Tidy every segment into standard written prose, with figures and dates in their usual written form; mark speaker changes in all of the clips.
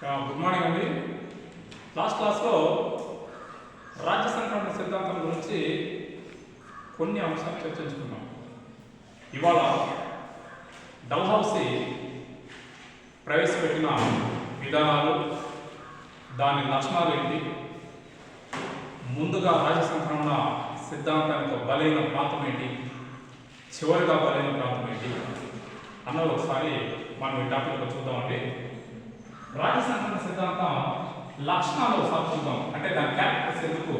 Speaker 1: Good morning అండి. Last క్లాస్లో రాజ్య సంక్రమణ సిద్ధాంతం గురించి కొన్ని అంశాలు చర్చించుకున్నాం. ఇవాళ డల్హౌసీ ప్రవేశపెట్టిన విధానాలు, దాని లక్షణాలు ఏంటి, ముందుగా రాజ్య సంక్రమణ సిద్ధాంతానికి బలైన ప్రాంతం ఏంటి, చివరిగా బలైన ప్రాంతం ఏంటి అన్నది ఒకసారి మనం ఈ టాపిక్లో చూద్దామండి. రాజ్య సంక్రమణ సిద్ధాంతం లక్షణాలు ఒకసారి చూద్దాం. అంటే దాని క్యారెక్టర్స్ ఎందుకు,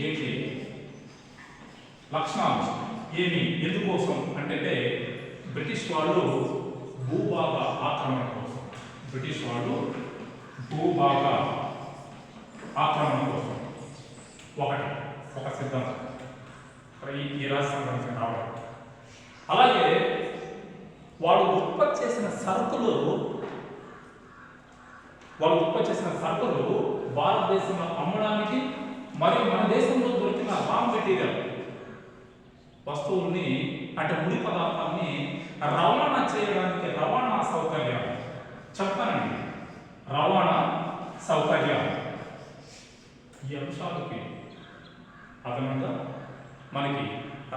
Speaker 1: ఏంటి లక్షణాలు, ఏమి, ఎందుకోసం అంటే బ్రిటిష్ వాళ్ళు భూభాగ ఆక్రమణ కోసం, బ్రిటిష్ వాళ్ళు భూభాగ ఆక్రమణ కోసం ఒక సిద్ధాంతం ఈ రాజ్య సంక్రమణ రావడం. అలాగే వాళ్ళు ఉత్పత్తి చేసిన సరుకులు భారతదేశంలో అమ్మడానికి మరియు మన దేశంలో దొరికిన రా మెటీరియల్ వస్తువుల్ని అంటే ముడి పదార్థాన్ని రవాణా చేయడానికి రవాణా సౌకర్యాలు చెప్తానండి. రవాణా సౌకర్యాలు ఈ అంశాలకి అదనంగా మనకి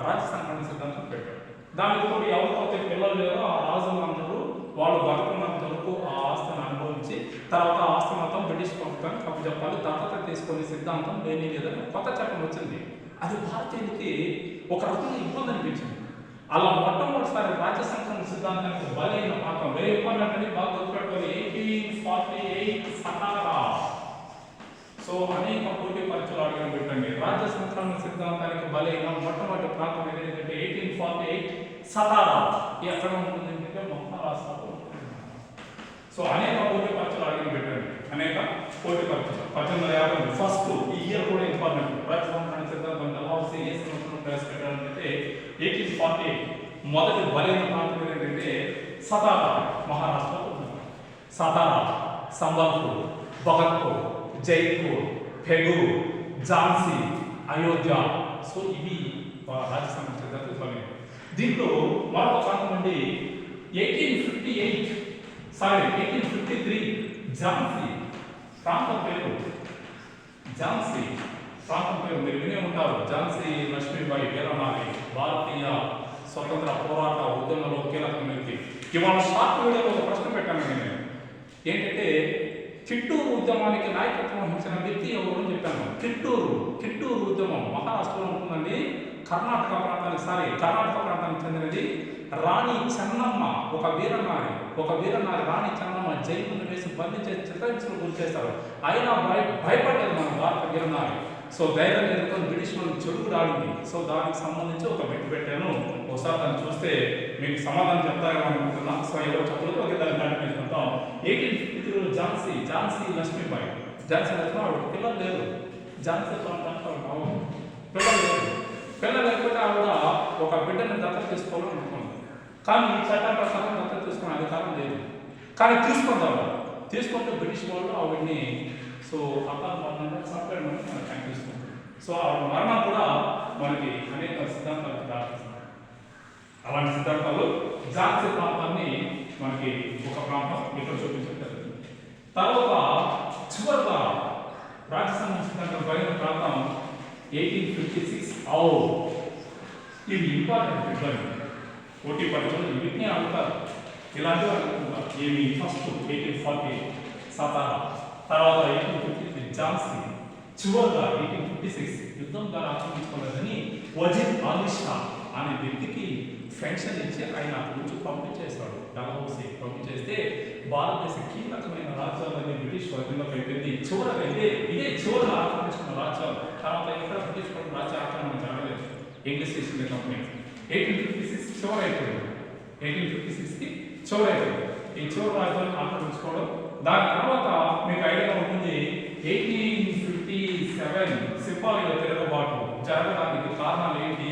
Speaker 1: రాజ్య సంక్రమణ సిద్ధాంతం పెట్టారు. దానితో ఎవరికైతే పిల్లలు లేరో ఆ రాజులందరూ వాళ్ళు బతుకున్నంత వరకు ఆ ఆస్తిని అనుభవించి తర్వాత ఆ ఆస్తి మొత్తం బ్రిటిష్ ప్రభుత్వానికి అప్పచెప్పాలి, దత్తత తీసుకునే సిద్ధాంతం లేని లేదని కొత్త చట్టం వచ్చింది. అది భారతీయులకి ఒక రకంగా ఇబ్బంది అనిపించింది. అలా మొట్టమొదటిసారి రాజ్య సంక్రమణ సిద్ధాంతానికి బలైన పాత్ర వేయకుండా బాగా గుర్తుపెట్టుకోవాలి. 1848 సతారా. సో అనేక పోటీ పరీక్షలు అడగడం పెట్టండి. రాజ్య సంక్రమణ సిద్ధాంతానికి బలైన మొట్టమొదటి ప్రాంతం ఏంటంటే 1848 సతారా. ఎక్కడ ఉంటుంది అంటే మహారాష్ట్రలో ఉంటుంది. సో అనేక పోటీ పరీక్షలు అడగడం పెట్టండి, అనేక పోటీ పరీక్షలు. 1850 ఫస్ట్ ఈ ఇయర్ కూడా ఇంపార్టెంట్. రాజ్య సంక్రమణ సిద్ధాంతం డల్హౌసీ ఏ సంవత్సరం ప్రవేశపెట్టాలంటే 1848. మొదటి బలైన ప్రాంతం ఏంటంటే సతారా, మహారాష్ట్రలో ఉంటుంది. సతారా, సంబల్పూర్, భగత్పూర్, జైపూర్, పెగూర్, ఝాన్సీ, అయోధ్య. సో ఇవి రాజ్య సంక్రమణ సిద్ధాంతం బలైన. దీంట్లో మరొక ప్రాంతం నుండి 1853 ఝాన్సీ ప్రాంతం పేరు. ఝాన్సీ ప్రాంతం పేరు మీరు వినే ఉంటారు. ఝాన్సీ లక్ష్మీబాయి వీరనారి భారతీయ స్వతంత్ర పోరాట ఉద్యమంలో కీలకమైన వ్యక్తి. ఇవాళ షార్ట్ వీడియోలో ఒక ప్రశ్న పెట్టాను నేను. ఏంటంటే చిట్టూరు ఉద్యమానికి నాయకత్వం వహించిన వ్యక్తి ఎవరు అని చెప్పాను. చిట్టూరు ఉద్యమం మహారాష్ట్రలో ఉంటుందండి. కర్ణాటక ప్రాంతానికి చెందినది. రాణి చెన్నమ్మ ఒక వీరనారి రాణి చెన్నమ్మ జైలును వేసి బంధించే చిత్రహింసలు గురి చేస్తారు. అయినా భయపడలేదు మన భారత వీరనారి. సో ధైర్యం ఎదుర్కొని బ్రిటిష్ వాళ్ళని చెడుగు రాడింది. సో దానికి సంబంధించి ఒక బిట్ పెట్టాను. ఒకసారి దాన్ని చూస్తే మీకు సమాధానం చెప్తారని అనుకుంటున్నాను. సో ఎవరు చెప్పలేదు, ఒకే దాన్ని కంటిన్యూకుంటాం. 1853 ఝాన్సీ లక్ష్మీబాయి. ఆవిడ పిల్లలు లేరు. ఝాన్సీ ప్రాంతానికి పిల్లలు లేకపోతే ఆవిడ ఒక బిడ్డని దత్తత తీసుకోవాలని అనుకుంది. కానీ ఈ చట్టం ప్రకారం దత్తత తీసుకునే అధికారం లేదు. కానీ తీసుకుంటే బ్రిటిష్ వాళ్ళు ఆవిడ్ని సో అకాలంగా చంపేయడం మనకు కనిపిస్తుంది. సో ఆవిడ మరణం కూడా మనకి అనేక సిద్ధాంతాలకు దారితీస్తుంది. అలాంటి సిద్ధాంతాలు ఝాన్సీ ప్రాంతాన్ని మనకి ఒక ప్రాంతం ఇక్కడ చూపించడం జరుగుతుంది. తర్వాత చివరిగా రాజ్య సంక్రమణ సిద్ధాంతం బలైన ప్రాంతం 1856 ఇది ఇంపార్టెంట్. ఇబ్బంది పోటీ పరీక్షలు వీటిని అడుగుతారు. ఇలాంటివి అనుకుంటారు. ఏమి ఫస్ట్ 1840 సతారా, తర్వాత 1853 ఝాన్సీ, చివరిగా 1856 యుద్ధం ద్వారా ఆక్రమించుకోలేదని వజీద్ అలీ షా అనే వ్యక్తికి పెన్షన్ ఇచ్చి ఆయన గురించి పంపించేస్తాడు. డల్హౌసీ పంపించేస్తే భారతదేశ కీలకమైన రాజ్యాలన్నీ బ్రిటిష్ వర్గంలోకి అయిపోయింది. చివరగా ఇదే చివరిగా ఆక్రమించుకున్న రాజ్యాలు. తర్వాత ఇక్కడ బ్రిటిష్ రాజ్య ఆక్రమణ జరగలేదు. English east India company 1856 చివరైపోయింది. 1856కి చివరైపోయింది. ఈ చివరి రాజ్యాలను ఆక్రమించుకోవడం. దాని తర్వాత మీకు ఐడియా ఉంటుంది 1857 సిపాయిల తిరుగుబాటు జరగడానికి కారణాలు ఏంటి?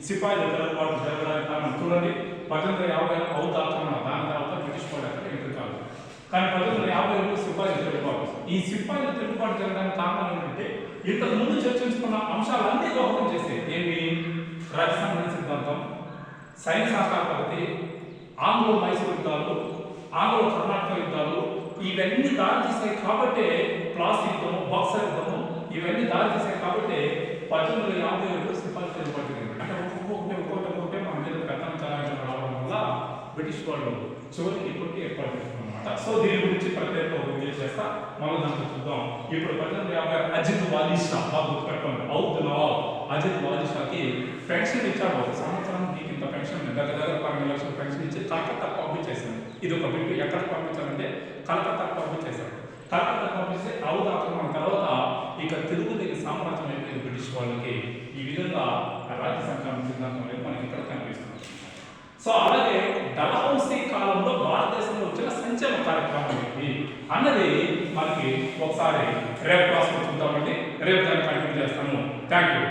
Speaker 1: సిపాయిల తిరుగుబాటు జరగడానికి కారణం చూడండి. 1850 బౌద్ధ ఆక్రమణ, దాని తర్వాత బ్రిటిష్ వాళ్ళు ఎక్కడ ఎంట్రీ కాదు. కానీ 1850 సిపాయిల తిరుగుబాటు. ఈ సిపాయిల తిరుగుబాటు జరగడానికి కారణం ఏంటంటే ఇంతకు ముందు చర్చించుకున్న అంశాలన్నీ దోహదం చేసే ఏమి? రాజ్య సంక్రమణ సిద్ధాంతం, సైన్స్ ఆకార పద్ధతి, ఆంగ్లో మైసూర్ యుద్ధాలు, ఆంగ్లో కర్ణాటక యుద్ధాలు, ఇవన్నీ దారి తీసాయి కాబట్టి ప్లాస్టిక్ యుద్ధము, బాక్సర్ యుద్ధము ఇవన్నీ దారి తీసాయి కాబట్టి 1857 సిపాయిలు ఏర్పడింది. అంటే ఒక్కొక్కటి మన మీద పెత్తనం చలాయించడం రావడం వల్ల బ్రిటిష్ వాళ్ళు చివరికి ఇప్పటికీ ఏర్పాటు చేసుకున్నమాట. సో దీని గురించి ప్రత్యేక రివ్యూ చేస్తా, మళ్ళీ దాంట్లో చూద్దాం. ఇప్పుడు 1850 అజిత్ వాలీ షా, బాగా గుర్తుపెట్టుకోండి, ఔద్ నవాబ్ అజిత్ వాలీ షాకి పెన్షన్ ఇచ్చాడు. ఒక సంవత్సరం మీకు ఇంత పెన్షన్, దగ్గర 12 లక్షల పెన్షన్ ఇచ్చి కలకత్తా పంపించేశారు. ఇది ఒక బిట్టు. ఎక్కడ పంపించారంటే కలకత్తాకు పంపించేశారు. కలకత్తా పంపిస్తే ఔద్ ఆక్రమణ తర్వాత ఇక తిరుగులేని సామ్రాజ్యం అయిపోయింది బ్రిటిష్ వాళ్ళకి. ఈ విధంగా రాజ్య సంక్రమణ సిద్ధాంతం అనేది మనకి ఇక్కడ కనిపిస్తుంది. సో అలాగే డల్హౌసీ కాలంలో భారతదేశంలో వచ్చిన సంక్షేమ కార్యక్రమం ఏంటి అన్నది మనకి ఒకసారి రేపు క్లాస్లో చూద్దామండి. రేపు దాన్ని కంటిన్యూ చేస్తాను. Thank you.